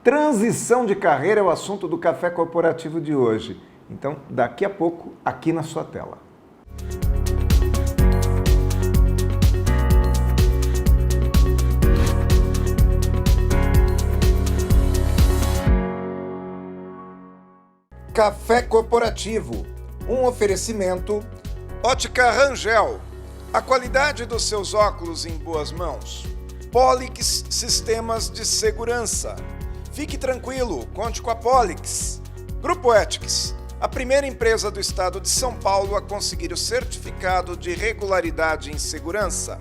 Transição de carreira é o assunto do Café Corporativo de hoje. Então, daqui a pouco, aqui na sua tela. Café Corporativo, um oferecimento Ótica Rangel, a qualidade dos seus óculos em boas mãos. Polix Sistemas de Segurança. Fique tranquilo, conte com a Polix. Grupo Ethics, a primeira empresa do estado de São Paulo a conseguir o certificado de regularidade em segurança.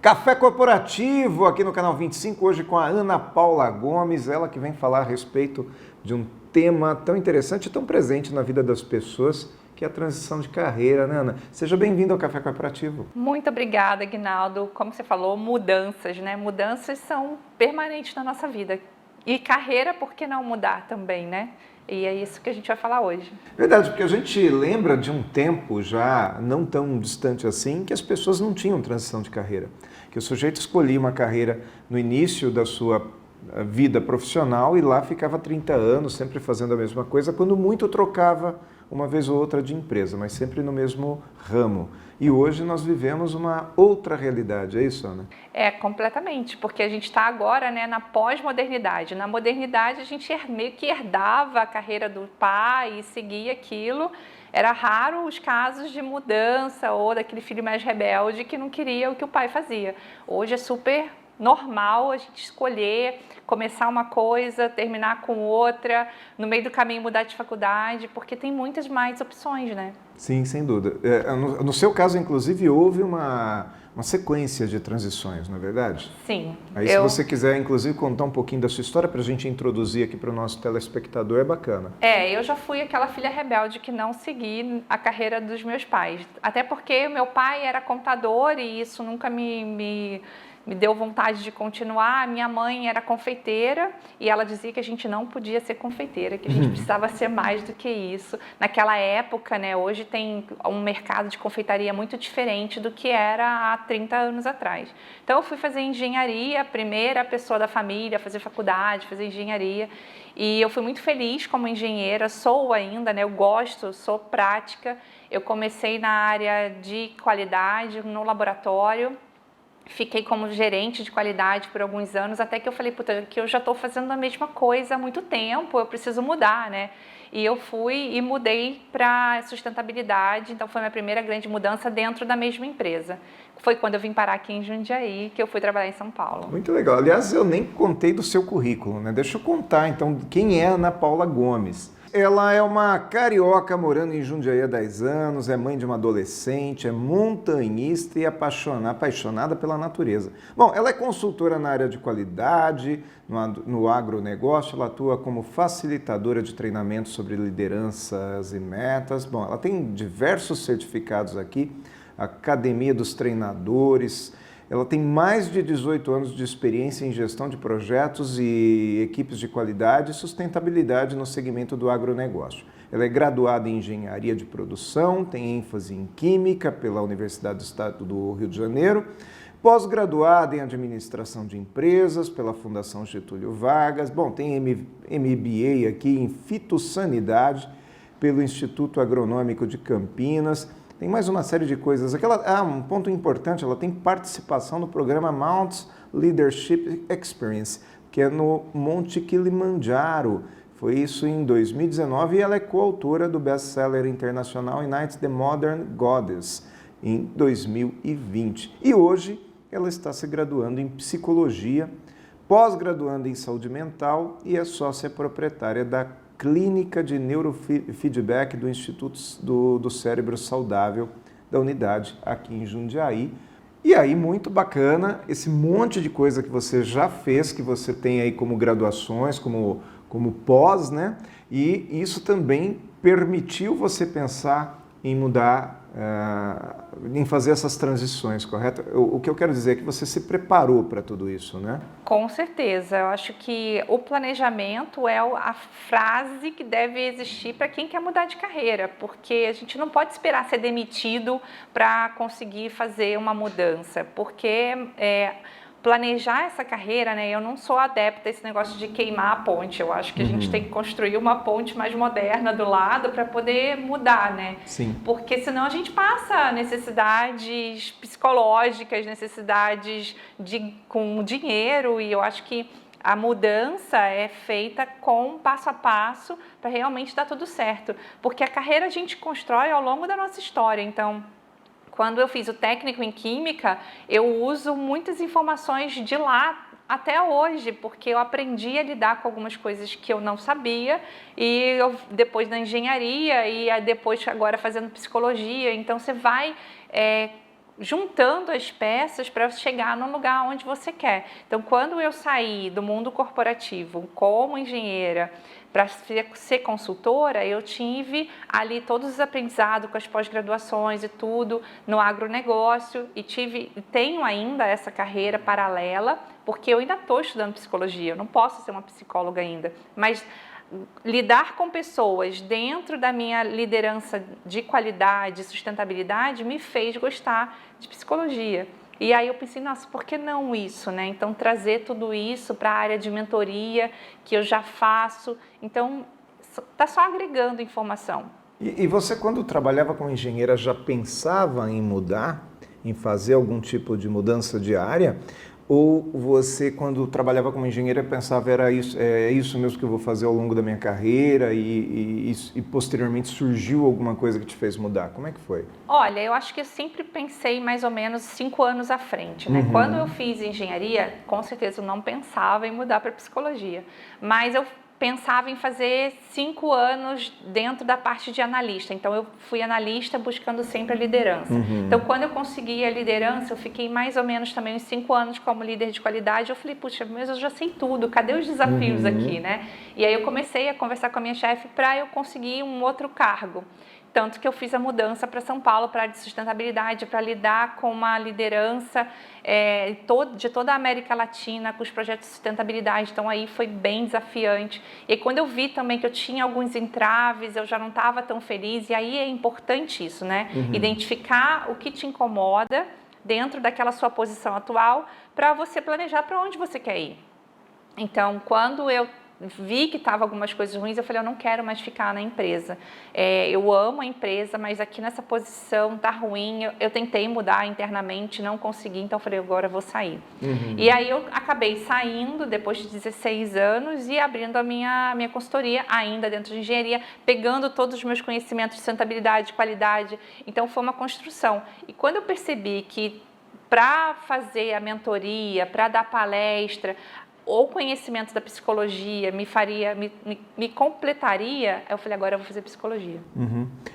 Café Corporativo aqui no canal 25, hoje com a Ana Paula Gomes, ela que vem falar a respeito de um tema tão interessante e tão presente na vida das pessoas, que é a transição de carreira, né, Ana? Seja bem-vindo ao Café Corporativo. Muito obrigada, Aguinaldo. Como você falou, mudanças, né? Mudanças são permanentes na nossa vida. E carreira, por que não mudar também, né? E é isso que a gente vai falar hoje. Verdade, porque a gente lembra de um tempo já não tão distante assim, que as pessoas não tinham transição de carreira. Que o sujeito escolhia uma carreira no início da sua vida profissional e lá ficava 30 anos sempre fazendo a mesma coisa, quando muito trocava uma vez ou outra de empresa, mas sempre no mesmo ramo. E hoje nós vivemos uma outra realidade, é isso, Ana? É, completamente, porque a gente está agora, né, na pós-modernidade. Na modernidade a gente meio que herdava a carreira do pai e seguia aquilo. Era raro os casos de mudança ou daquele filho mais rebelde que não queria o que o pai fazia. Hoje é super normal a gente escolher, começar uma coisa, terminar com outra, no meio do caminho mudar de faculdade, porque tem muitas mais opções, né? Sim, sem dúvida. No seu caso, inclusive, houve uma sequência de transições, não é verdade? Sim. Aí, se você quiser, inclusive, contar um pouquinho da sua história para a gente introduzir aqui para o nosso telespectador, é bacana. Eu já fui aquela filha rebelde que não segui a carreira dos meus pais. Até porque meu pai era contador e isso nunca me deu vontade de continuar. Minha mãe era confeiteira e ela dizia que a gente não podia ser confeiteira, que a gente precisava ser mais do que isso. Naquela época, né, hoje tem um mercado de confeitaria muito diferente do que era há 30 anos atrás. Então eu fui fazer engenharia, primeira pessoa da família a fazer faculdade, fazer engenharia. E eu fui muito feliz como engenheira, sou ainda, né, eu gosto, sou prática. Eu comecei na área de qualidade, no laboratório. Fiquei como gerente de qualidade por alguns anos, até que eu falei, puta, que eu já estou fazendo a mesma coisa há muito tempo, eu preciso mudar, né? E eu fui e mudei para sustentabilidade, então foi a minha primeira grande mudança dentro da mesma empresa. Foi quando eu vim parar aqui em Jundiaí, que eu fui trabalhar em São Paulo. Muito legal. Aliás, eu nem contei do seu currículo, né? Deixa eu contar, então, quem é a Ana Paula Gomes. Ela é uma carioca morando em Jundiaí há 10 anos, é mãe de uma adolescente, é montanhista e apaixonada pela natureza. Bom, ela é consultora na área de qualidade, no agronegócio, ela atua como facilitadora de treinamentos sobre lideranças e metas. Bom, ela tem diversos certificados aqui, Academia dos Treinadores. Ela tem mais de 18 anos de experiência em gestão de projetos e equipes de qualidade e sustentabilidade no segmento do agronegócio. Ela é graduada em engenharia de produção, tem ênfase em química pela Universidade do Estado do Rio de Janeiro, pós-graduada em administração de empresas pela Fundação Getúlio Vargas, bom, tem MBA aqui em fitossanidade pelo Instituto Agronômico de Campinas. Tem mais uma série de coisas. Um ponto importante, ela tem participação no programa Mount Leadership Experience, que é no Monte Kilimanjaro. Foi isso em 2019 e ela é coautora do best-seller internacional Ignite the Modern Goddess, em 2020. E hoje ela está se graduando em psicologia, pós-graduando em saúde mental e é sócia proprietária da Clínica de Neurofeedback do Instituto do Cérebro Saudável da unidade aqui em Jundiaí. E aí, muito bacana, esse monte de coisa que você já fez, que você tem aí como graduações, como pós, né? E isso também permitiu você pensar em mudar, em fazer essas transições, correto? O que eu quero dizer é que você se preparou para tudo isso, né? Com certeza, eu acho que o planejamento é a frase que deve existir para quem quer mudar de carreira, porque a gente não pode esperar ser demitido para conseguir fazer uma mudança, porque planejar essa carreira, né? Eu não sou adepta a esse negócio de queimar a ponte. Eu acho que a gente tem que construir uma ponte mais moderna do lado para poder mudar, né? Sim. Porque senão a gente passa necessidades psicológicas, necessidades com dinheiro, e eu acho que a mudança é feita com passo a passo para realmente dar tudo certo. Porque a carreira a gente constrói ao longo da nossa história. Então, quando eu fiz o técnico em química, eu uso muitas informações de lá até hoje, porque eu aprendi a lidar com algumas coisas que eu não sabia, e depois da engenharia, e depois agora fazendo psicologia. Então você vai juntando as peças para chegar no lugar onde você quer. Então, quando eu saí do mundo corporativo como engenheira para ser consultora, eu tive ali todos os aprendizados com as pós-graduações e tudo no agronegócio, e tenho ainda essa carreira paralela, porque eu ainda estou estudando psicologia, eu não posso ser uma psicóloga ainda, mas lidar com pessoas dentro da minha liderança de qualidade e sustentabilidade me fez gostar de psicologia. E aí eu pensei, nossa, por que não isso, né? Então, trazer tudo isso para a área de mentoria, que eu já faço. Então, está só agregando informação. E você, quando trabalhava como engenheira, já pensava em mudar, em fazer algum tipo de mudança de área? Ou você, quando trabalhava como engenheira, pensava, é isso mesmo que eu vou fazer ao longo da minha carreira, e posteriormente surgiu alguma coisa que te fez mudar? Como é que foi? Olha, eu acho que eu sempre pensei mais ou menos 5 anos à frente, né? Quando eu fiz engenharia, com certeza eu não pensava em mudar para psicologia, mas eu pensava em fazer 5 anos dentro da parte de analista. Então, eu fui analista buscando sempre a liderança. Então, quando eu consegui a liderança, eu fiquei mais ou menos também uns 5 anos como líder de qualidade. Eu falei, puxa, mas eu já sei tudo, cadê os desafios aqui, né? E aí eu comecei a conversar com a minha chefe para eu conseguir um outro cargo. Tanto que eu fiz a mudança para São Paulo, para a área de sustentabilidade, para lidar com uma liderança de toda a América Latina, com os projetos de sustentabilidade. Então, aí foi bem desafiante. E aí, quando eu vi também que eu tinha alguns entraves, eu já não estava tão feliz. E aí é importante isso, né? Identificar o que te incomoda dentro daquela sua posição atual, para você planejar para onde você quer ir. Então, quando eu vi que estava algumas coisas ruins, eu falei, eu não quero mais ficar na empresa. Eu amo a empresa, mas aqui nessa posição tá ruim. Eu tentei mudar internamente, não consegui, então eu falei, agora eu vou sair. E aí eu acabei saindo depois de 16 anos e abrindo a minha consultoria, ainda dentro de engenharia, pegando todos os meus conhecimentos de sustentabilidade, qualidade. Então foi uma construção. E quando eu percebi que para fazer a mentoria, para dar palestra, o conhecimento da psicologia me completaria, eu falei, agora eu vou fazer psicologia.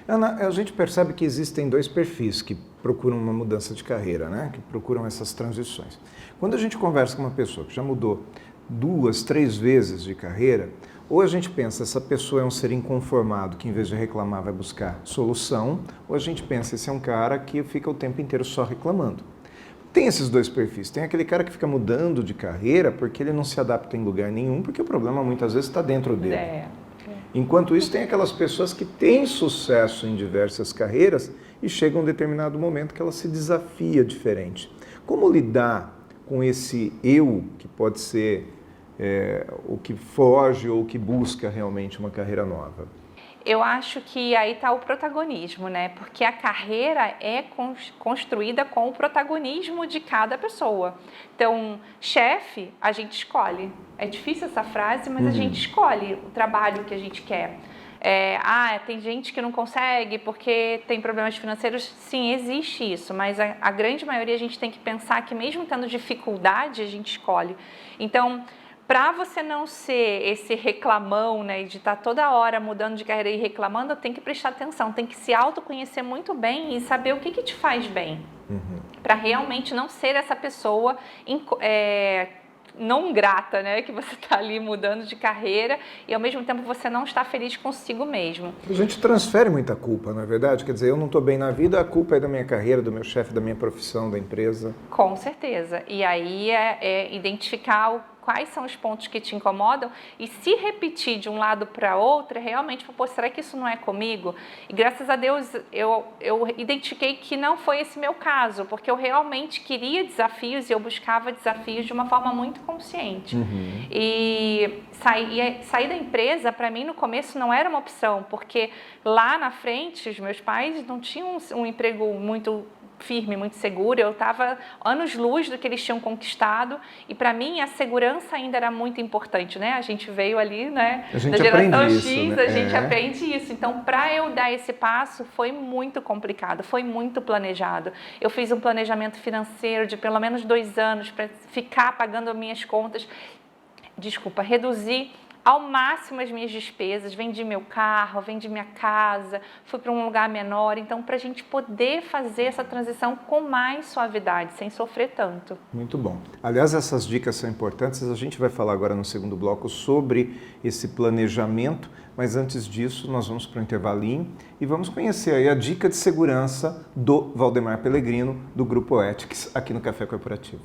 Ana, a gente percebe que existem 2 perfis que procuram uma mudança de carreira, né? Que procuram essas transições. Quando a gente conversa com uma pessoa que já mudou 2, 3 vezes de carreira, ou a gente pensa, essa pessoa é um ser inconformado que, em vez de reclamar, vai buscar solução, ou a gente pensa, esse é um cara que fica o tempo inteiro só reclamando. Tem esses 2 perfis. Tem aquele cara que fica mudando de carreira porque ele não se adapta em lugar nenhum, porque o problema muitas vezes está dentro dele. Enquanto isso, tem aquelas pessoas que têm sucesso em diversas carreiras e chega um determinado momento que ela se desafia diferente. Como lidar com esse eu, que pode ser o que foge ou que busca realmente uma carreira nova? Eu acho que aí está o protagonismo, né? Porque a carreira é construída com o protagonismo de cada pessoa. Então, chefe, a gente escolhe. É difícil essa frase, mas a gente escolhe o trabalho que a gente quer. Tem gente que não consegue porque tem problemas financeiros. Sim, existe isso, mas a grande maioria a gente tem que pensar que mesmo tendo dificuldade, a gente escolhe. Então, para você não ser esse reclamão, né, de estar toda hora mudando de carreira e reclamando, tem que prestar atenção, tem que se autoconhecer muito bem e saber o que te faz bem. Para realmente não ser essa pessoa não grata, né, que você está ali mudando de carreira e ao mesmo tempo você não está feliz consigo mesmo. A gente transfere muita culpa, não é verdade? Quer dizer, eu não estou bem na vida, a culpa é da minha carreira, do meu chefe, da minha profissão, da empresa. Com certeza. E aí é identificar quais são os pontos que te incomodam e se repetir de um lado para outro, realmente, pô, será que isso não é comigo? E graças a Deus eu identifiquei que não foi esse meu caso, porque eu realmente queria desafios e eu buscava desafios de uma forma muito consciente. E sair da empresa, para mim, no começo não era uma opção, porque lá na frente, os meus pais não tinham um emprego muito firme, muito seguro. Eu estava anos-luz do que eles tinham conquistado e para mim a segurança ainda era muito importante, né? A gente veio ali, né, da geração X, né? A gente aprende isso. Então, para eu dar esse passo foi muito complicado, foi muito planejado. Eu fiz um planejamento financeiro de pelo menos 2 anos para ficar pagando as minhas contas, reduzir ao máximo as minhas despesas, vendi meu carro, vendi minha casa, fui para um lugar menor. Então, para a gente poder fazer essa transição com mais suavidade, sem sofrer tanto. Muito bom. Aliás, essas dicas são importantes. A gente vai falar agora no segundo bloco sobre esse planejamento, mas antes disso, nós vamos para o intervalinho e vamos conhecer aí a dica de segurança do Valdemar Pellegrino, do Grupo Ethics, aqui no Café Corporativo.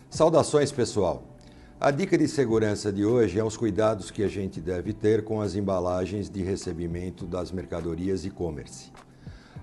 Saudações, pessoal! A dica de segurança de hoje é os cuidados que a gente deve ter com as embalagens de recebimento das mercadorias e-commerce.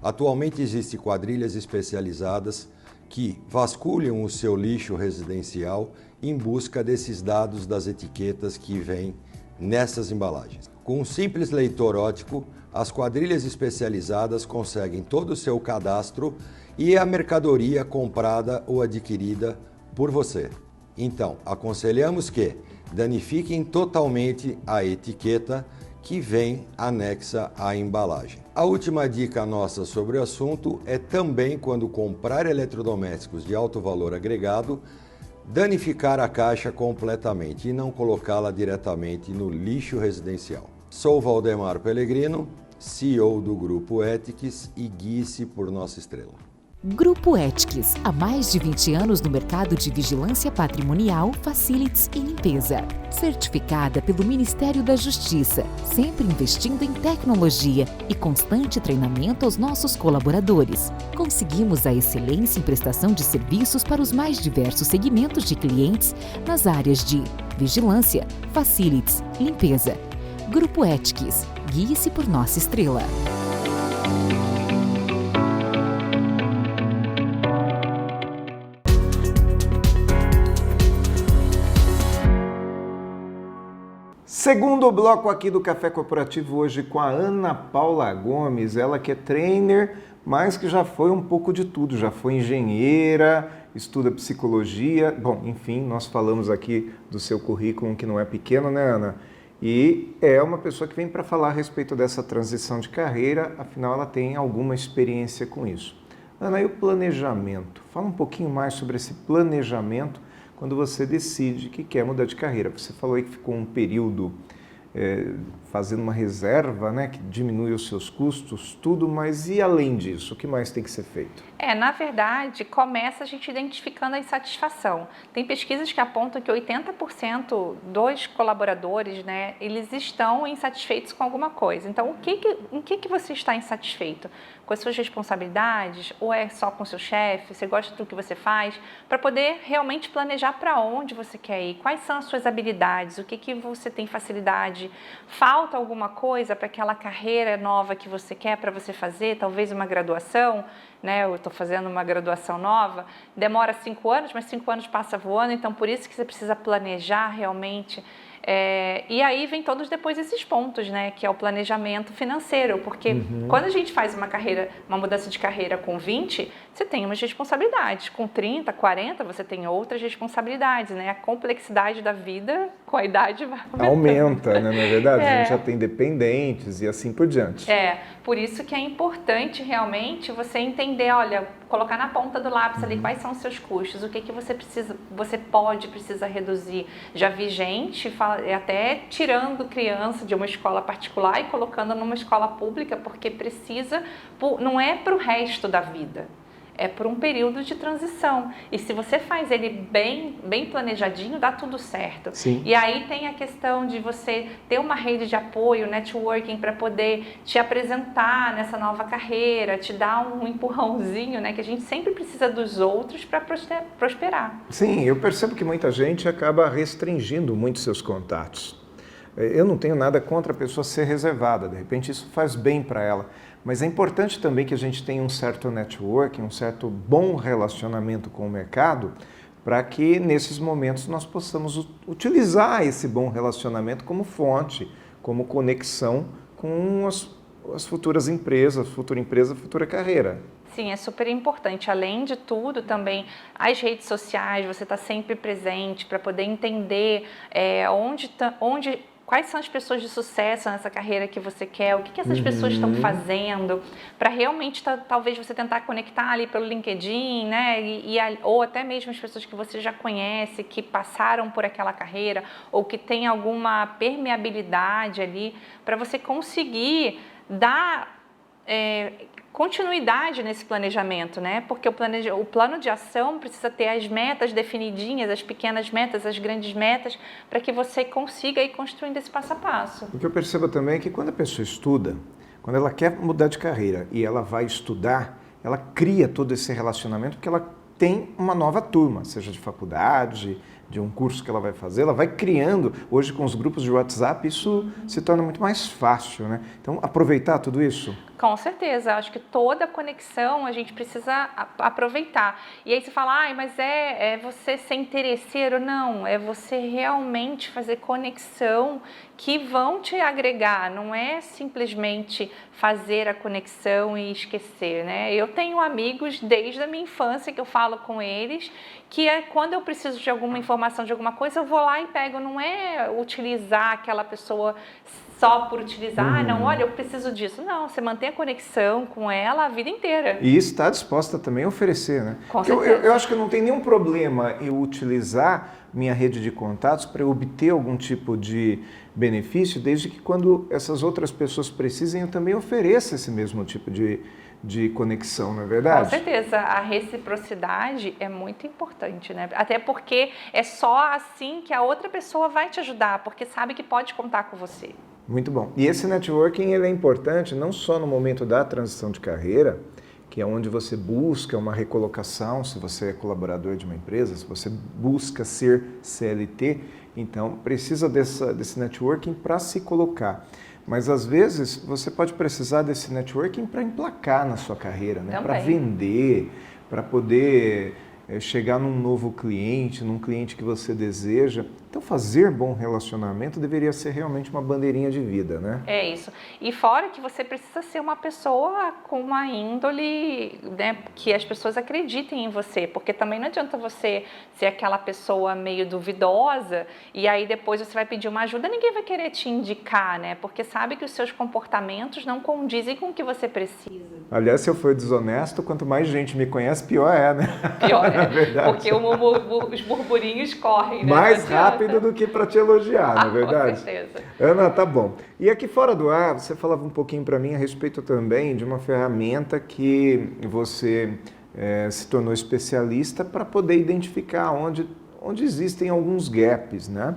Atualmente existem quadrilhas especializadas que vasculham o seu lixo residencial em busca desses dados das etiquetas que vêm nessas embalagens. Com um simples leitor óptico, as quadrilhas especializadas conseguem todo o seu cadastro e a mercadoria comprada ou adquirida por você. Então, aconselhamos que danifiquem totalmente a etiqueta que vem anexa à embalagem. A última dica nossa sobre o assunto é também quando comprar eletrodomésticos de alto valor agregado, danificar a caixa completamente e não colocá-la diretamente no lixo residencial. Sou Valdemar Pellegrino, CEO do Grupo Ethics e guie-se por nossa estrela. Grupo Ethics, há mais de 20 anos no mercado de vigilância patrimonial, facilities e limpeza. Certificada pelo Ministério da Justiça, sempre investindo em tecnologia e constante treinamento aos nossos colaboradores. Conseguimos a excelência em prestação de serviços para os mais diversos segmentos de clientes nas áreas de vigilância, facilities, limpeza. Grupo Ethics, guie-se por nossa estrela. Segundo bloco aqui do Café Corporativo hoje com a Ana Paula Gomes, ela que é trainer, mas que já foi um pouco de tudo, já foi engenheira, estuda psicologia, bom, enfim, nós falamos aqui do seu currículo que não é pequeno, né, Ana? E é uma pessoa que vem para falar a respeito dessa transição de carreira, afinal ela tem alguma experiência com isso. Ana, e o planejamento? Fala um pouquinho mais sobre esse planejamento quando você decide que quer mudar de carreira. Você falou aí que ficou um período fazendo uma reserva, né, que diminui os seus custos, tudo, mas e além disso, o que mais tem que ser feito? Na verdade, começa a gente identificando a insatisfação. Tem pesquisas que apontam que 80% dos colaboradores, né, eles estão insatisfeitos com alguma coisa. Então, em que você está insatisfeito? Com as suas responsabilidades? Ou é só com o seu chefe? Você gosta do que você faz? Para poder realmente planejar para onde você quer ir. Quais são as suas habilidades? O que você tem facilidade? Falta alguma coisa para aquela carreira nova que você quer para você fazer? Talvez uma graduação? Né, eu estou fazendo uma graduação nova, demora 5 anos, mas 5 anos passa voando, então por isso que você precisa planejar realmente. E aí vem todos depois esses pontos, né, que é o planejamento financeiro, porque quando a gente faz uma mudança de carreira com 20, você tem umas responsabilidades, com 30, 40, você tem outras responsabilidades, né, a complexidade da vida com a idade vai aumentando. Aumenta, né, na verdade, a gente já tem dependentes e assim por diante. Por isso que é importante realmente você entender, olha, colocar na ponta do lápis ali quais são os seus custos, o que você precisa reduzir. Já vi gente até tirando criança de uma escola particular e colocando numa escola pública porque precisa, não é para o resto da vida. é por um período de transição. E se você faz ele bem planejadinho, dá tudo certo. Sim. E aí tem a questão de você ter uma rede de apoio, networking, para poder te apresentar nessa nova carreira, te dar um empurrãozinho, né? Que a gente sempre precisa dos outros para prosperar. Sim, eu percebo que muita gente acaba restringindo muito seus contatos. Eu não tenho nada contra a pessoa ser reservada, de repente isso faz bem para ela. Mas é importante também que a gente tenha um certo networking, um certo bom relacionamento com o mercado, para que nesses momentos nós possamos utilizar esse bom relacionamento como fonte, como conexão com as futuras empresas, futura empresa, futura carreira. Sim, é super importante. Além de tudo, também as redes sociais, você está sempre presente para poder entender quais são as pessoas de sucesso nessa carreira que você quer, o que essas pessoas estão fazendo, para realmente talvez você tentar conectar ali pelo LinkedIn, né? Ou até mesmo as pessoas que você já conhece, que passaram por aquela carreira, ou que tem alguma permeabilidade ali, para você conseguir dar continuidade nesse planejamento, né? Porque o plano de ação precisa ter as metas definidinhas, as pequenas metas, as grandes metas, para que você consiga ir construindo esse passo a passo. O que eu percebo também é que quando a pessoa estuda, quando ela quer mudar de carreira e ela vai estudar, ela cria todo esse relacionamento porque ela tem uma nova turma, seja de faculdade, de um curso que ela vai fazer, ela vai criando. Hoje com os grupos de WhatsApp isso se torna muito mais fácil, né? Então aproveitar tudo isso. Com certeza, acho que toda conexão a gente precisa aproveitar. E aí você fala, mas é você ser interesseiro? Não, é você realmente fazer conexão que vão te agregar, não é simplesmente fazer a conexão e esquecer, né? Eu tenho amigos desde a minha infância que eu falo com eles, que quando eu preciso de alguma informação, de alguma coisa, eu vou lá e pego, não é utilizar aquela pessoa só por utilizar, não, olha, eu preciso disso. Não, você mantém a conexão com ela a vida inteira. E está disposta também a oferecer, né? Com certeza. Eu acho que não tem nenhum problema eu utilizar minha rede de contatos para obter algum tipo de benefício, desde que quando essas outras pessoas precisem, eu também ofereça esse mesmo tipo de conexão, não é verdade? Com certeza, a reciprocidade é muito importante, né? Até porque é só assim que a outra pessoa vai te ajudar, porque sabe que pode contar com você. Muito bom. E esse networking ele é importante não só no momento da transição de carreira, que é onde você busca uma recolocação, se você é colaborador de uma empresa, se você busca ser CLT, então precisa desse networking para se colocar. Mas às vezes você pode precisar desse networking para emplacar na sua carreira, né? Para vender, para poder chegar num novo cliente, num cliente que você deseja. Então fazer bom relacionamento deveria ser realmente uma bandeirinha de vida, né? É isso. E fora que você precisa ser uma pessoa com uma índole, né, que as pessoas acreditem em você, porque também não adianta você ser aquela pessoa meio duvidosa e aí depois você vai pedir uma ajuda, ninguém vai querer te indicar, né? Porque sabe que os seus comportamentos não condizem com o que você precisa. Aliás, se eu for desonesto, quanto mais gente me conhece, pior é, né? Pior é, verdade. Porque os burburinhos correm, né? Mais rápido do que para te elogiar, não é verdade? Com certeza. Ana, tá bom. E aqui fora do ar, você falava um pouquinho para mim a respeito também de uma ferramenta que você se tornou especialista para poder identificar onde existem alguns gaps, né?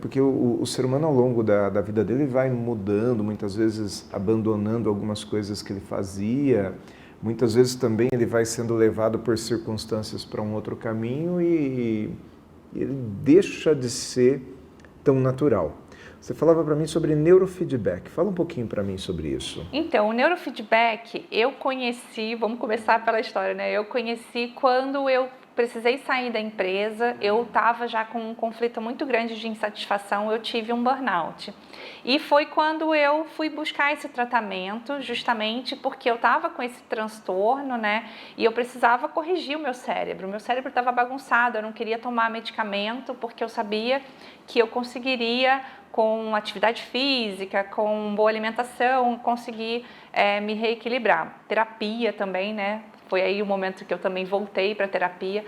Porque o ser humano ao longo da vida dele vai mudando, muitas vezes abandonando algumas coisas que ele fazia, muitas vezes também ele vai sendo levado por circunstâncias para um outro caminho e ele deixa de ser tão natural. Você falava para mim sobre neurofeedback. Fala um pouquinho para mim sobre isso. Então, o neurofeedback eu conheci, vamos começar pela história, né? Eu conheci quando eu precisei sair da empresa, eu estava já com um conflito muito grande de insatisfação, eu tive um burnout. E foi quando eu fui buscar esse tratamento, justamente porque eu estava com esse transtorno, né? E eu precisava corrigir o meu cérebro. O meu cérebro estava bagunçado, eu não queria tomar medicamento porque eu sabia que eu conseguiria, com atividade física, com boa alimentação, conseguir me reequilibrar. Terapia também, né? Foi aí o momento que eu também voltei para a terapia.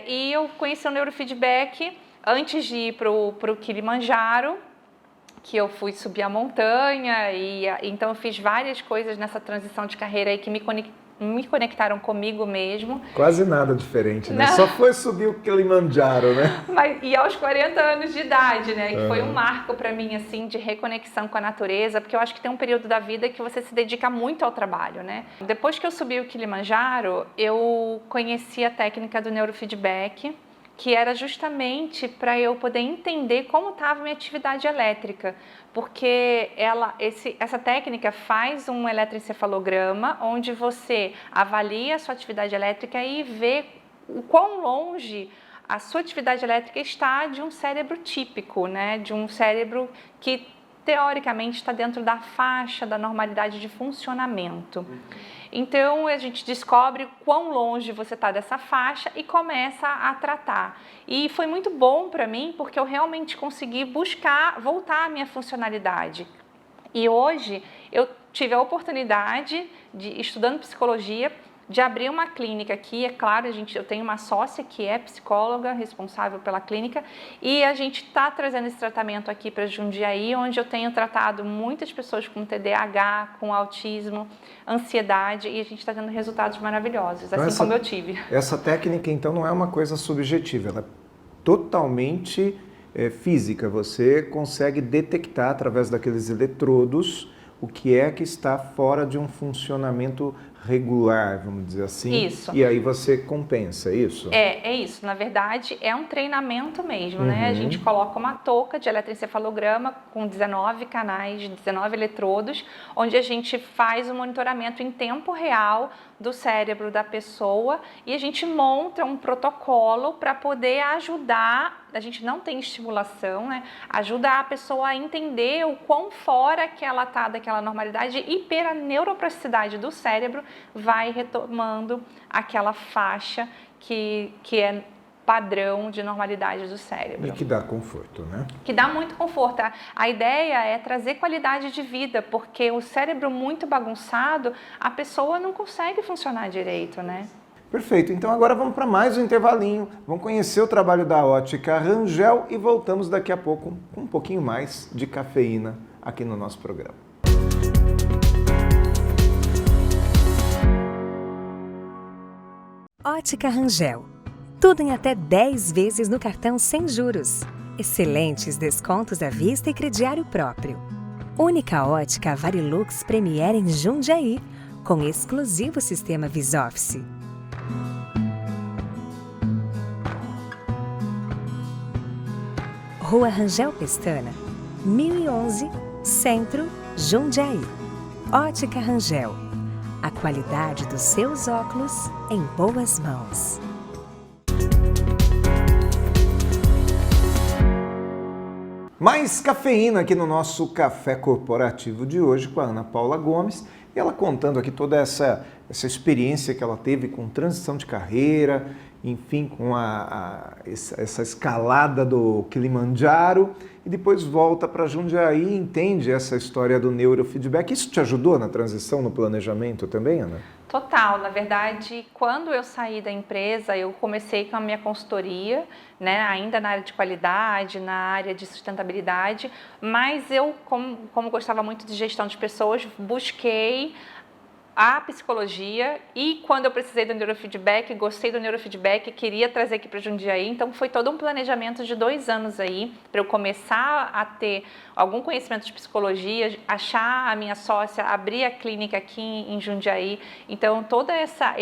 E eu conheci o neurofeedback antes de ir para o Kilimanjaro, que eu fui subir a montanha, então eu fiz várias coisas nessa transição de carreira aí que me me conectaram comigo mesmo. Quase nada diferente, né? Não. Só foi subir o Kilimanjaro, né? E aos 40 anos de idade, né? Que foi um marco para mim, assim, de reconexão com a natureza, porque eu acho que tem um período da vida que você se dedica muito ao trabalho, né? Depois que eu subi o Kilimanjaro, eu conheci a técnica do neurofeedback, que era justamente para eu poder entender como estava a minha atividade elétrica, porque essa técnica faz um eletroencefalograma onde você avalia a sua atividade elétrica e vê o quão longe a sua atividade elétrica está de um cérebro típico, né? De um cérebro que teoricamente está dentro da faixa da normalidade de funcionamento. Então, a gente descobre quão longe você está dessa faixa e começa a tratar. E foi muito bom para mim, porque eu realmente consegui voltar à minha funcionalidade. E hoje, eu tive a oportunidade, estudando psicologia, de abrir uma clínica aqui. É claro, eu tenho uma sócia que é psicóloga, responsável pela clínica, e a gente está trazendo esse tratamento aqui para Jundiaí, onde eu tenho tratado muitas pessoas com TDAH, com autismo, ansiedade, e a gente está tendo resultados maravilhosos, assim como eu tive. Essa técnica, então, não é uma coisa subjetiva, ela é totalmente física. Você consegue detectar, através daqueles eletrodos, o que é que está fora de um funcionamento regular, vamos dizer assim. Isso. E aí você compensa, é isso? É isso. Na verdade, é um treinamento mesmo, né? A gente coloca uma touca de eletroencefalograma com 19 canais, 19 eletrodos, onde a gente faz o monitoramento em tempo real do cérebro da pessoa e a gente monta um protocolo para poder ajudar, a gente não tem estimulação, né? Ajudar a pessoa a entender o quão fora que ela está daquela normalidade e pela neuroplasticidade do cérebro vai retomando aquela faixa que é padrão de normalidade do cérebro. E que dá conforto, né? Que dá muito conforto. A ideia é trazer qualidade de vida, porque o cérebro muito bagunçado, a pessoa não consegue funcionar direito, né? Perfeito. Então agora vamos para mais um intervalinho. Vamos conhecer o trabalho da Ótica Rangel e voltamos daqui a pouco com um pouquinho mais de cafeína aqui no nosso programa. Ótica Rangel. Tudo em até 10 vezes no cartão sem juros. Excelentes descontos à vista e crediário próprio. Única ótica Varilux Premier em Jundiaí, com exclusivo sistema VisOffice. Rua Rangel Pestana, 1011, Centro, Jundiaí. Ótica Rangel. A qualidade dos seus óculos em boas mãos. Mais cafeína aqui no nosso Café Corporativo de hoje com a Ana Paula Gomes. E ela contando aqui toda essa experiência que ela teve com transição de carreira, enfim, com essa escalada do Kilimanjaro. E depois volta para Jundiaí e entende essa história do neurofeedback. Isso te ajudou na transição, no planejamento também, Ana? Total. Na verdade, quando eu saí da empresa, eu comecei com a minha consultoria, né, ainda na área de qualidade, na área de sustentabilidade, mas eu, como gostava muito de gestão de pessoas, busquei a psicologia e quando eu precisei do neurofeedback, gostei do neurofeedback, queria trazer aqui para Jundiaí, então foi todo um planejamento de 2 anos aí para eu começar a ter algum conhecimento de psicologia, achar a minha sócia, abrir a clínica aqui em Jundiaí, então toda essa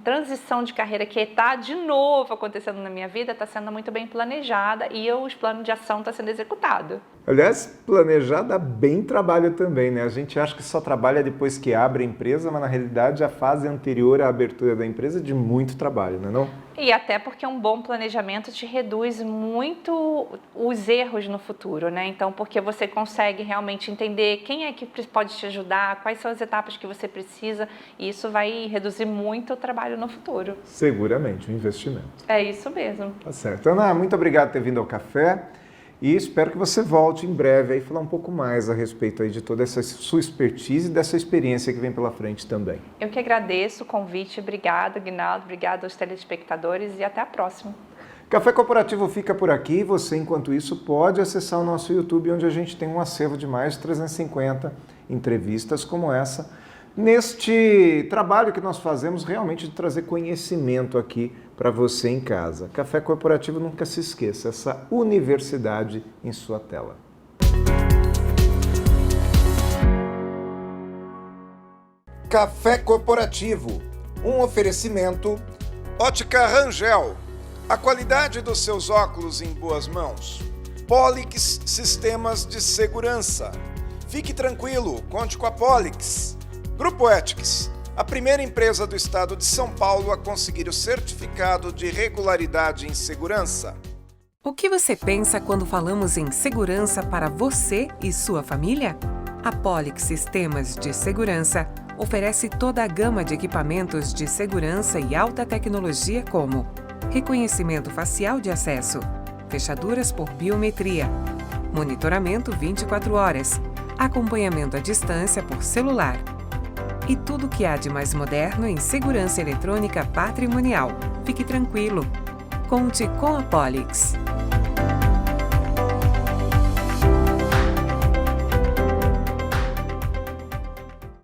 transição de carreira que está de novo acontecendo na minha vida está sendo muito bem planejada e os planos de ação estão sendo executados. Aliás, planejar dá bem trabalho também, né? A gente acha que só trabalha depois que abre a empresa, mas na realidade a fase anterior à abertura da empresa é de muito trabalho, não é não? E até porque um bom planejamento te reduz muito os erros no futuro, né? Então, porque você consegue realmente entender quem é que pode te ajudar, quais são as etapas que você precisa, e isso vai reduzir muito o trabalho no futuro. Seguramente, um investimento. É isso mesmo. Tá certo. Ana, muito obrigado por ter vindo ao café. E espero que você volte em breve aí falar um pouco mais a respeito aí de toda essa sua expertise e dessa experiência que vem pela frente também. Eu que agradeço o convite. Obrigado, Guinaldo. Obrigado aos telespectadores e até a próxima. Café Corporativo fica por aqui. Você, enquanto isso, pode acessar o nosso YouTube, onde a gente tem um acervo de mais de 350 entrevistas como essa, neste trabalho que nós fazemos realmente de trazer conhecimento aqui para você em casa. Café Corporativo, nunca se esqueça, essa universidade em sua tela. Café Corporativo, um oferecimento Ótica Rangel, a qualidade dos seus óculos em boas mãos. Polix Sistemas de Segurança. Fique tranquilo, conte com a Polix. Grupo Ethics, a primeira empresa do estado de São Paulo a conseguir o certificado de regularidade em segurança. O que você pensa quando falamos em segurança para você e sua família? A Polix Sistemas de Segurança oferece toda a gama de equipamentos de segurança e alta tecnologia como reconhecimento facial de acesso, fechaduras por biometria, monitoramento 24 horas, acompanhamento à distância por celular e tudo o que há de mais moderno em segurança eletrônica patrimonial. Fique tranquilo. Conte com a Polix.